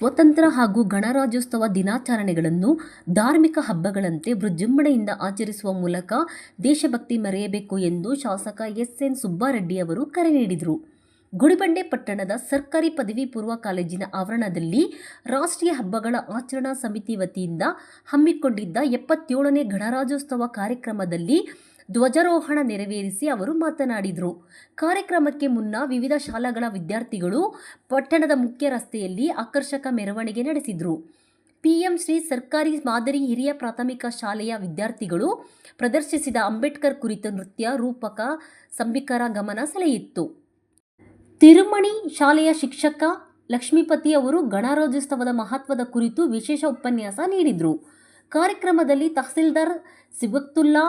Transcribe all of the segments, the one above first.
ಸ್ವಾತಂತ್ರ್ಯ ಹಾಗೂ ಗಣರಾಜ್ಯೋತ್ಸವ ದಿನಾಚರಣೆಗಳನ್ನು ಧಾರ್ಮಿಕ ಹಬ್ಬಗಳಂತೆ ವಿಜೃಂಭಣೆಯಿಂದ ಆಚರಿಸುವ ಮೂಲಕ ದೇಶಭಕ್ತಿ ಮೆರೆಯಬೇಕು ಎಂದು ಶಾಸಕ ಎಸ್.ಎನ್. ಸುಬ್ಬಾರೆಡ್ಡಿ ಅವರು ಕರೆ ನೀಡಿದರು. ಗುಡಿಬಂಡೆ ಪಟ್ಟಣದ ಸರ್ಕಾರಿ ಪದವಿ ಪೂರ್ವ ಕಾಲೇಜಿನ ಆವರಣದಲ್ಲಿ ರಾಷ್ಟ್ರೀಯ ಹಬ್ಬಗಳ ಆಚರಣಾ ಸಮಿತಿ ವತಿಯಿಂದ ಹಮ್ಮಿಕೊಂಡಿದ್ದ 77ನೇ ಗಣರಾಜ್ಯೋತ್ಸವ ಕಾರ್ಯಕ್ರಮದಲ್ಲಿ ಧ್ವಜಾರೋಹಣ ನೆರವೇರಿಸಿ ಅವರು ಮಾತನಾಡಿದರು. ಕಾರ್ಯಕ್ರಮಕ್ಕೆ ಮುನ್ನ ವಿವಿಧ ಶಾಲೆಗಳ ವಿದ್ಯಾರ್ಥಿಗಳು ಪಟ್ಟಣದ ಮುಖ್ಯ ರಸ್ತೆಯಲ್ಲಿ ಆಕರ್ಷಕ ಮೆರವಣಿಗೆ ನಡೆಸಿದರು. ಪಿಎಂ ಶ್ರೀ ಸರ್ಕಾರಿ ಮಾದರಿ ಹಿರಿಯ ಪ್ರಾಥಮಿಕ ಶಾಲೆಯ ವಿದ್ಯಾರ್ಥಿಗಳು ಪ್ರದರ್ಶಿಸಿದ ಅಂಬೇಡ್ಕರ್ ಕುರಿತ ನೃತ್ಯ ರೂಪಕ ಸಂಬಿಕರ ಗಮನ ಸೆಳೆಯಿತು. ತಿರುಮಣಿ ಶಾಲೆಯ ಶಿಕ್ಷಕ ಲಕ್ಷ್ಮೀಪತಿ ಅವರು ಗಣರಾಜ್ಯೋತ್ಸವದ ಮಹತ್ವದ ಕುರಿತು ವಿಶೇಷ ಉಪನ್ಯಾಸ ನೀಡಿದರು. ಕಾರ್ಯಕ್ರಮದಲ್ಲಿ ತಹಸೀಲ್ದಾರ್ ಸಿಬಗತ್ತುಲ್ಲಾ,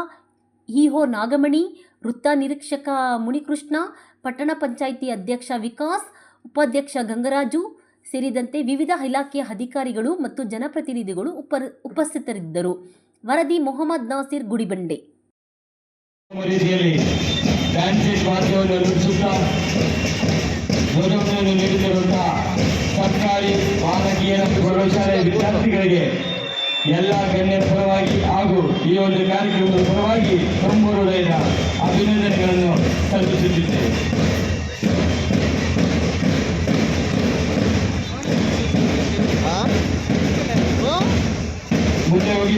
ಇಒ ನಾಗಮಣಿ, ವೃತ್ತ ನಿರೀಕ್ಷಕ ಮುನಿಕೃಷ್ಣ, ಪಟ್ಟಣ ಪಂಚಾಯಿತಿ ಅಧ್ಯಕ್ಷ ವಿಕಾಸ್, ಉಪಾಧ್ಯಕ್ಷ ಗಂಗರಾಜು ಸೇರಿದಂತೆ ವಿವಿಧ ಇಲಾಖೆಯ ಅಧಿಕಾರಿಗಳು ಮತ್ತು ಜನಪ್ರತಿನಿಧಿಗಳು ಉಪಸ್ಥಿತರಿದ್ದರು. ವರದಿ ಮೊಹಮ್ಮದ್ ನಾಸಿರ್, ಗುಡಿಬಂಡೆ. ಸರ್ಕಾರಿ ಮಾನವೀಯ ಮತ್ತು ಪ್ರೌಢಶಾಲೆಯ ವಿದ್ಯಾರ್ಥಿಗಳಿಗೆ ಎಲ್ಲ ಗಣ್ಯರ ಪರವಾಗಿ ಹಾಗೂ ಈ ಒಂದು ಕಾರ್ಯಕ್ರಮದ ಪರವಾಗಿ ತುಂಬ ಹೃದಯದ ಅಭಿನಂದನೆಗಳನ್ನು ಸಲ್ಲಿಸುತ್ತಿದ್ದೇವೆ. ಮುಂದೆ ಹೋಗಿ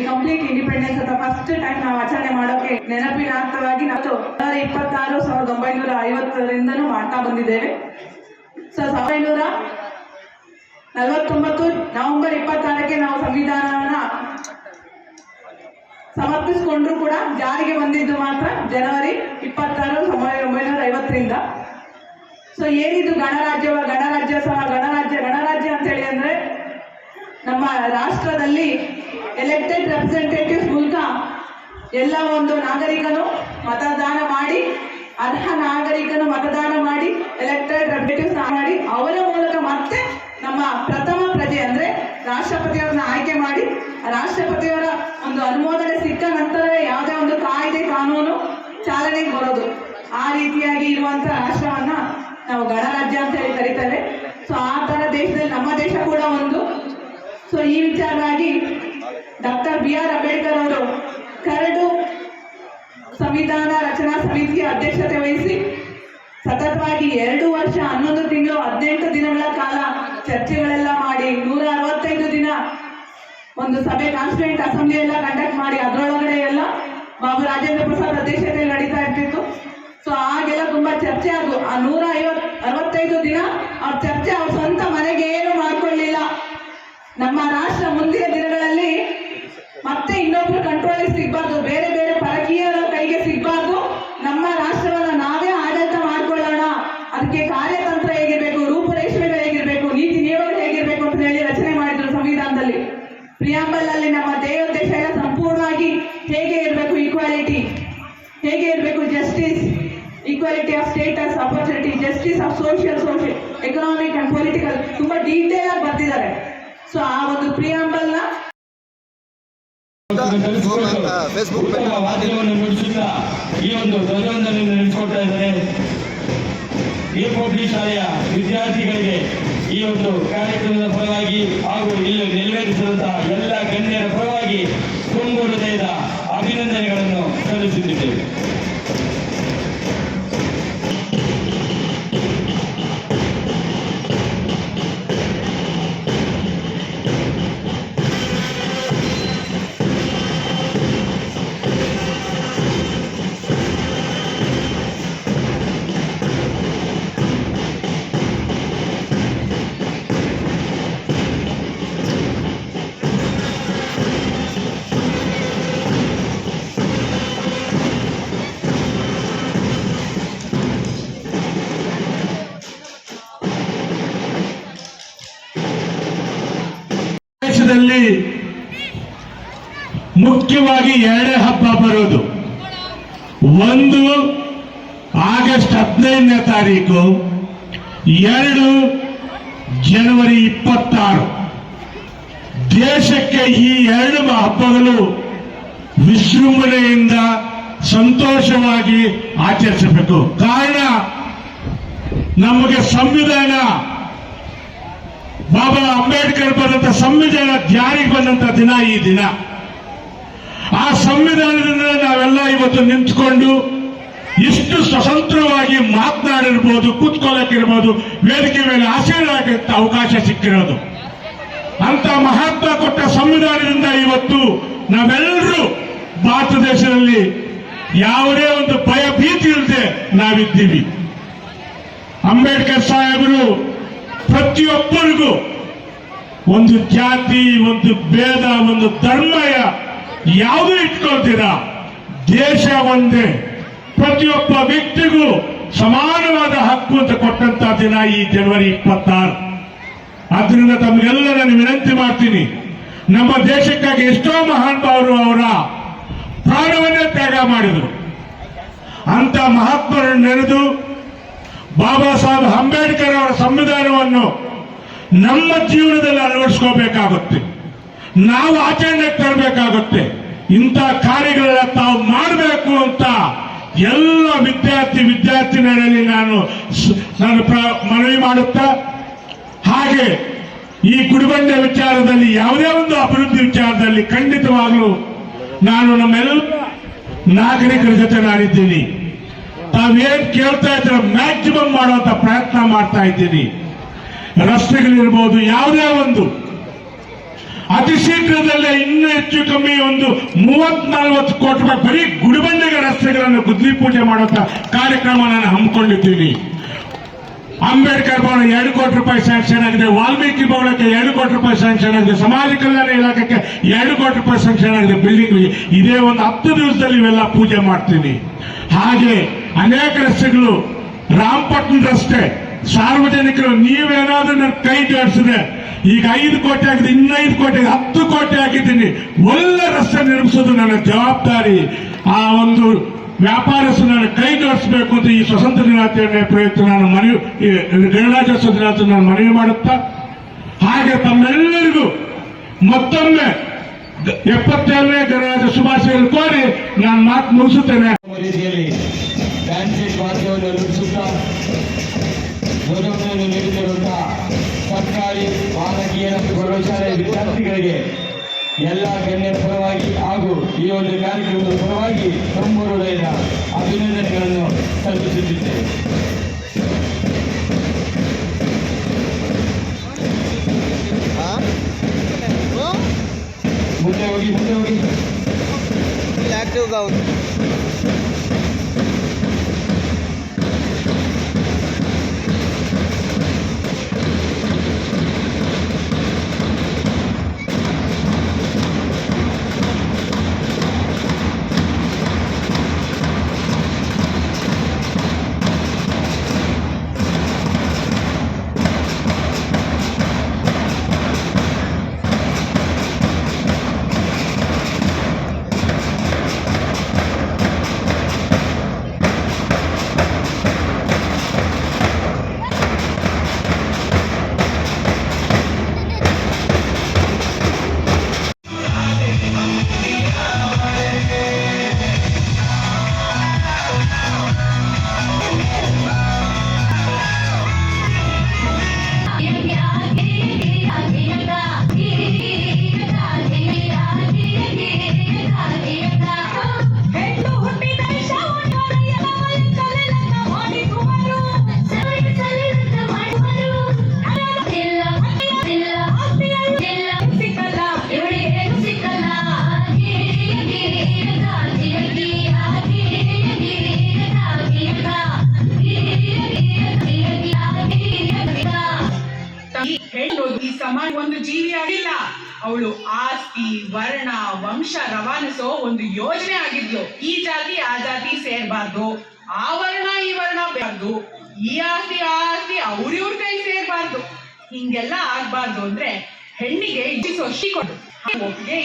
ಕಂಪ್ಲೀಟ್ ಇಂಡಿಪೆಂಡೆನ್ಸ್ ಅಥವಾ ಫಸ್ಟ್ ಟೈಮ್ ನಾವು ಆಚರಣೆ ಮಾಡೋಕೆ ನೆನಪಿನಾರ್ಥವಾಗಿ ನಾವು 26 1950ರಿಂದನೂ ಮಾಡ್ತಾ ಬಂದಿದ್ದೇವೆ. ಸೊ 1949 ನವೆಂಬರ್ 26ಕ್ಕೆ ನಾವು ಸಂವಿಧಾನವನ್ನ ಸಮರ್ಪಿಸಿಕೊಂಡ್ರು ಕೂಡ ಜಾರಿಗೆ ಬಂದಿದ್ದು ಮಾತ್ರ ಜನವರಿ 26 1950ರಿಂದ. ಸೊ ಏನಿದು ಗಣರಾಜ್ಯೋತ್ಸವ ಗಣರಾಜ್ಯ ಅಂತೇಳಿ ಅಂದ್ರೆ ನಮ್ಮ ರಾಷ್ಟ್ರದಲ್ಲಿ ಎಲೆಕ್ಟೆಡ್ ರೆಪ್ರೆಸೆಂಟೇಟಿವ್ಸ್ ಮೂಲಕ ಎಲ್ಲ ಒಂದು ನಾಗರಿಕನು ಮತದಾನ ಮಾಡಿ, ಅರ್ಹ ನಾಗರಿಕನು ಮತದಾನ ಮಾಡಿ ಎಲೆಕ್ಟೆಡ್ ರೆಪ್ರೆಸೆಂಟೇಟಿವ್ಸ್ ಮಾಡಿ ಅವರ ಮೂಲಕ ಮತ್ತೆ ನಮ್ಮ ಪ್ರಥಮ ಪ್ರಜೆ ಅಂದ್ರೆ ರಾಷ್ಟ್ರಪತಿಯವರನ್ನ ಆಯ್ಕೆ ಮಾಡಿ ರಾಷ್ಟ್ರಪತಿಯವರ ಒಂದು ಅನುಮೋದನೆ ಸಿಕ್ಕ ನಂತರವೇ ಯಾವುದೇ ಒಂದು ಕಾಯ್ದೆ ಕಾನೂನು ಚಾಲನೆಗೆ ಬರೋದು. ಆ ರೀತಿಯಾಗಿ ಇರುವಂತ ರಾಷ್ಟ್ರವನ್ನ ನಾವು ಗಣರಾಜ್ಯ ಅಂತ ಹೇಳಿ ಕರೀತೇವೆ. ಸೊ ಆ ತರ ದೇಶದಲ್ಲಿ ನಮ್ಮ ದೇಶ ಕೂಡ ಒಂದು. ಸೊ ಈ ವಿಚಾರವಾಗಿ ಡಾಕ್ಟರ್ ಬಿ.ಆರ್. ಅಂಬೇಡ್ಕರ್ ಅವರು ಕರಡು ಸಂವಿಧಾನ ರಚನಾ ಸಮಿತಿಯ ಅಧ್ಯಕ್ಷತೆ ವಹಿಸಿ ಸತತವಾಗಿ 2 ವರ್ಷ 11 ತಿಂಗಳು 18 ದಿನಗಳ ಕಾಲ ಚರ್ಚೆಗಳೆಲ್ಲ ಮಾಡಿ 165 ದಿನ ಒಂದು ಸಭೆ ಕಾನ್ಸ್ಟಿಟ್ಯೂಂಟ್ ಅಸೆಂಬ್ಲಿ ಎಲ್ಲ ಕಂಡಕ್ಟ್ ಮಾಡಿ ಅದರೊಳಗಡೆ ಎಲ್ಲ ಬಾಬು ರಾಜೇಂದ್ರ ಪ್ರಸಾದ್ ಅಧ್ಯಕ್ಷತೆಯಲ್ಲಿ ನಡೀತಾ ಇರ್ತಿತ್ತು. ಸೊ ಆಗೆಲ್ಲ ತುಂಬಾ ಚರ್ಚೆ ಆದವು. ಆ 165 ದಿನ ಅವ್ರ ಚರ್ಚೆ ಅವ್ರ ಸ್ವಂತ ಮನೆಗೆ ಏನು ಮಾಡ್ಕೊಳ್ಳಿಲ್ಲ. ನಮ್ಮ ರಾಷ್ಟ್ರ ಮುಂದಿನ ದಿನಗಳಲ್ಲಿ ಮತ್ತೆ ಇನ್ನೊಬ್ರು ಕಂಟ್ರೋಲಿಗೆ ಸಿಗಬಾರ್ದು, ಬೇರೆ ಬೇರೆ ಪರಕೀಯರ ಕೈಗೆ ಸಿಗಬಾರ್ದು. ನಮ್ಮ ರಾಷ್ಟ್ರವನ್ನ ನಾವೇ ಆಡಳಿತ ಮಾಡ್ಕೊಳ್ಳೋಣ, ಅದಕ್ಕೆ ಕಾರ್ಯತಂತ್ರ ಹೇಗಿರ್ಬೇಕು, ರೂಪುರೇಷೆಗಳು ಹೇಗಿರ್ಬೇಕು, ನೀತಿ ನಿಯಮಗಳು ಹೇಗಿರ್ಬೇಕು ಅಂತ ಹೇಳಿ ರಚನೆ ಮಾಡಿದ್ರು ಸಂವಿಧಾನದಲ್ಲಿ. ಪ್ರಿಯಾಂಬಲ್ ಅಲ್ಲಿ ನಮ್ಮ ದೇವೋದ್ದೇಶ ಎಲ್ಲ ಸಂಪೂರ್ಣವಾಗಿ ಹೇಗೆ ಇರಬೇಕು, ಈಕ್ವಾಲಿಟಿ ಹೇಗೆ ಇರಬೇಕು, justice, equality of status, opportunity, justice of social economic and political ತುಂಬಾ ಡೀಟೇಲ್ ಆಗಿ ಬರ್ತಿದ್ದಾರೆ. ಸೊ ಆ ಒಂದು ಪ್ರಿಯಾಂಬಲ್ ನ ವಾದ್ಯವನ್ನು ನುಡಿಸುತ್ತಾ ಈ ಒಂದು ಧ್ವಜವಂದನೆಯನ್ನು ನಡೆಸಿಕೊಡ್ತಾ ಇದ್ದಾರೆ. ಎಪಿ ಶಾಲೆಯ ವಿದ್ಯಾರ್ಥಿಗಳಿಗೆ ಈ ಒಂದು ಕಾರ್ಯಕ್ರಮದ ಪರವಾಗಿ ಹಾಗೂ ಇಲ್ಲಿ ನೆರವೇರಿಸಿದಂತಹ ಎಲ್ಲ ಗಣ್ಯರ ಪರವಾಗಿ ತುಂಬ ಹೃದಯದ ಅಭಿನಂದನೆಗಳನ್ನು ಸಲ್ಲಿಸುತ್ತಿದ್ದೇವೆ. ದೇಶದಲ್ಲಿ ಮುಖ್ಯವಾಗಿ ಎರಡೇ ಹಬ್ಬ ಬರೋದು. ಒಂದು ಆಗಸ್ಟ್ 15ನೇ ತಾರೀಕು, 2 ಜನವರಿ 26. ದೇಶಕ್ಕೆ ಈ 2 ಹಬ್ಬಗಳು ವಿಜೃಂಭಣೆಯಿಂದ ಸಂತೋಷವಾಗಿ ಆಚರಿಸಬೇಕು. ಕಾರಣ, ನಮಗೆ ಸಂವಿಧಾನ, ಬಾಬಾ ಅಂಬೇಡ್ಕರ್ ಬರೆದಂತ ಸಂವಿಧಾನ ಜಾರಿಗೆ ಬಂದಂತ ದಿನ ಈ ದಿನ. ಆ ಸಂವಿಧಾನದಿಂದ ನಾವೆಲ್ಲ ಇವತ್ತು ನಿಂತ್ಕೊಂಡು ಇಷ್ಟು ಸ್ವತಂತ್ರವಾಗಿ ಮಾತನಾಡಿರ್ಬೋದು, ಕೂತ್ಕೊಳ್ಳಕ್ಕಿರ್ಬೋದು, ವೇದಿಕೆ ಮೇಲೆ ಆಸೀನರಾಗಕ್ಕೆ ಅವಕಾಶ ಸಿಕ್ಕಿರೋದು. ಅಂತ ಮಹಾತ್ಮ ಕೊಟ್ಟ ಸಂವಿಧಾನದಿಂದ ಇವತ್ತು ನಾವೆಲ್ಲರೂ ಭಾರತ ದೇಶದಲ್ಲಿ ಯಾವುದೇ ಒಂದು ಭಯ ಭೀತಿ ಇಲ್ಲದೆ ನಾವಿದ್ದೀವಿ. ಅಂಬೇಡ್ಕರ್ ಸಾಹೇಬರು ಪ್ರತಿಯೊಬ್ಬರಿಗೂ ಒಂದು ಜಾತಿ, ಒಂದು ಭೇದ, ಒಂದು ಧರ್ಮ ಯಾವುದೂ ಇಟ್ಕೊಳ್ತೀರಾ, ದೇಶ ಒಂದೇ, ಪ್ರತಿಯೊಬ್ಬ ವ್ಯಕ್ತಿಗೂ ಸಮಾನವಾದ ಹಕ್ಕು ಅಂತ ಕೊಟ್ಟಂತ ದಿನ ಈ ಜನವರಿ 26. ಆದ್ರಿಂದ ತಮಗೆಲ್ಲ ನಾನು ವಿನಂತಿ ಮಾಡ್ತೀನಿ, ನಮ್ಮ ದೇಶಕ್ಕಾಗಿ ಎಷ್ಟೋ ಮಹಾನುಭಾವರು ಅವರ ಪ್ರಾಣವನ್ನೇ ತ್ಯಾಗ ಮಾಡಿದರು. ಅಂತ ಮಹಾತ್ಮರನ್ನು ನೆನೆದು ಬಾಬಾ ಸಾಹೇಬ್ ಅಂಬೇಡ್ಕರ್ ಅವರ ಸಂವಿಧಾನವನ್ನು ನಮ್ಮ ಜೀವನದಲ್ಲಿ ಅಳವಡಿಸ್ಕೋಬೇಕಾಗುತ್ತೆ, ನಾವು ಆಚರಣೆಗೆ ತರಬೇಕಾಗುತ್ತೆ. ಇಂಥ ಕಾರ್ಯಗಳೆಲ್ಲ ತಾವು ಮಾಡಬೇಕು ಅಂತ ಎಲ್ಲ ವಿದ್ಯಾರ್ಥಿನಿಯರಲ್ಲಿ ನಾನು ಮನವಿ ಮಾಡುತ್ತಾ, ಹಾಗೆ ಈ ಗುಡಿಬಂಡೆ ವಿಚಾರದಲ್ಲಿ ಯಾವುದೇ ಒಂದು ಅಭಿವೃದ್ಧಿ ವಿಚಾರದಲ್ಲಿ ಖಂಡಿತವಾಗ್ಲೂ ನಾನು ನಮ್ಮೆಲ್ಲ ನಾಗರಿಕರ ಜೊತೆ ನಾನಿದ್ದೀನಿ. ತಾವೇನ್ ಕೇಳ್ತಾ ಇದ್ರೆ ಮ್ಯಾಕ್ಸಿಮಮ್ ಮಾಡುವಂತ ಪ್ರಯತ್ನ ಮಾಡ್ತಾ ಇದ್ದೀನಿ. ರಸ್ತೆಗಳಿರ್ಬೋದು, ಯಾವುದೇ ಒಂದು ಅತಿ ಶೀಘ್ರದಲ್ಲೇ ಇನ್ನೂ ಹೆಚ್ಚು ಕಮ್ಮಿ ಒಂದು 30-40 ಕೋಟಿ ರೂಪಾಯಿ ಬರೀ ಗುಡಿಬಂಡೆಗೆ ರಸ್ತೆಗಳನ್ನು ಗುದ್ಲಿ ಪೂಜೆ ಮಾಡುವಂತ ಕಾರ್ಯಕ್ರಮ ನಾನು ಹಮ್ಮಿಕೊಂಡಿದ್ದೀನಿ. ಅಂಬೇಡ್ಕರ್ ಭವನ 2 ಕೋಟಿ ರೂಪಾಯಿ ಸ್ಯಾಂಕ್ಷನ್ ಆಗಿದೆ, ವಾಲ್ಮೀಕಿ ಭವನಕ್ಕೆ 2 ಕೋಟಿ ರೂಪಾಯಿ ಸ್ಯಾಂಕ್ಷನ್ ಆಗಿದೆ, ಸಮಾಜ ಕಲ್ಯಾಣ ಇಲಾಖೆಗೆ 2 ಕೋಟಿ ರೂಪಾಯಿ ಸ್ಯಾಂಕ್ಷನ್ ಆಗಿದೆ ಬಿಲ್ಡಿಂಗ್. ಇದೇ ಒಂದು 10 ದಿವಸದಲ್ಲಿ ಇವೆಲ್ಲ ಪೂಜೆ ಮಾಡ್ತೀನಿ. ಹಾಗೆ ಅನೇಕ ರಸ್ತೆಗಳು, ರಾಮಪಟ್ಟಣ ರಸ್ತೆ, ಸಾರ್ವಜನಿಕರು ನೀವೇನಾದ್ರೂ ನನ್ನ ಕೈ ಜೋಡಿಸಿದೆ, ಈಗ 5 ಕೋಟಿ ಆಗಿದೆ, ಇನ್ನು 5 ಕೋಟಿ, 10 ಕೋಟಿ ಆಗಿದ್ದೀನಿ. ಒಳ್ಳೆ ರಸ್ತೆ ನಿರ್ಮಿಸೋದು ನನ್ನ ಜವಾಬ್ದಾರಿ. ಆ ಒಂದು ವ್ಯಾಪಾರಸ್ಥರನ್ನು ಕೈ ಜೋಡಿಸಬೇಕು ಅಂತ ಈ ಸ್ವತಂತ್ರ ದಿನಾಚರಣೆ ಪ್ರಯುಕ್ತ ನಾನು ಗಣರಾಜ್ಯೋತ್ಸವ ದಿನಾಚರಣೆ ನಾನು ಮನವಿ ಮಾಡುತ್ತಾ, ಹಾಗೆ ತಮ್ಮೆಲ್ಲರಿಗೂ ಮತ್ತೊಮ್ಮೆ 77ನೇ ಗಣರಾಜ್ಯ ಶುಭಾಶಯಗಳು ಕೋರಿ ನಾನು ಮಾತು ಮುಗಿಸುತ್ತೇನೆ. ರೀತಿಯಲ್ಲಿ ಡ್ಯಾನ್ಸ್ ವಾದ್ಯವನ್ನು ನುಡಿಸುತ್ತಾ ಗೌರವವನ್ನು ನೀಡುತ್ತಿರುವಂತಹ ಸರ್ಕಾರಿ ಬಾಲಕಿಯರ ಪ್ರೌಢಶಾಲೆಯ ವಿದ್ಯಾರ್ಥಿಗಳಿಗೆ ಎಲ್ಲ ಗಣ್ಯರ ಪರವಾಗಿ ಹಾಗೂ ಈ ಒಂದು ಕಾರ್ಯಕ್ರಮದ ಪರವಾಗಿ ಹೃದಯದ ಅಭಿನಂದನೆಗಳನ್ನು ಸಲ್ಲಿಸುತ್ತಿದ್ದೇವೆ. ಮುಂದೆ ಹೋಗಿ ಈ ಸಮಾಜ ಒಂದು ಜೀವಿ ಆಗಿಲ್ಲ, ಅವಳು ಆಸ್ತಿ ವರ್ಣ ವಂಶ ರವಾನಿಸೋ ಒಂದು ಯೋಜನೆ ಆಗಿದ್ಲು. ಈ ಜಾತಿ ಆ ಜಾತಿ ಸೇರ್ಬಾರ್ದು, ಆ ವರ್ಣ ಈ ವರ್ಣ ಬಾರ್ದು, ಈ ಆಸ್ತಿ ಆ ಆಸ್ತಿ ಅವ್ರಿವ್ರ ಕೈ ಸೇರ್ಬಾರ್ದು, ಹಿಂಗೆಲ್ಲ ಆಗ್ಬಾರ್ದು ಅಂದ್ರೆ ಹೆಣ್ಣಿಗೆ ಇಡಿಸುವ ಒಪ್ಪಿಗೆ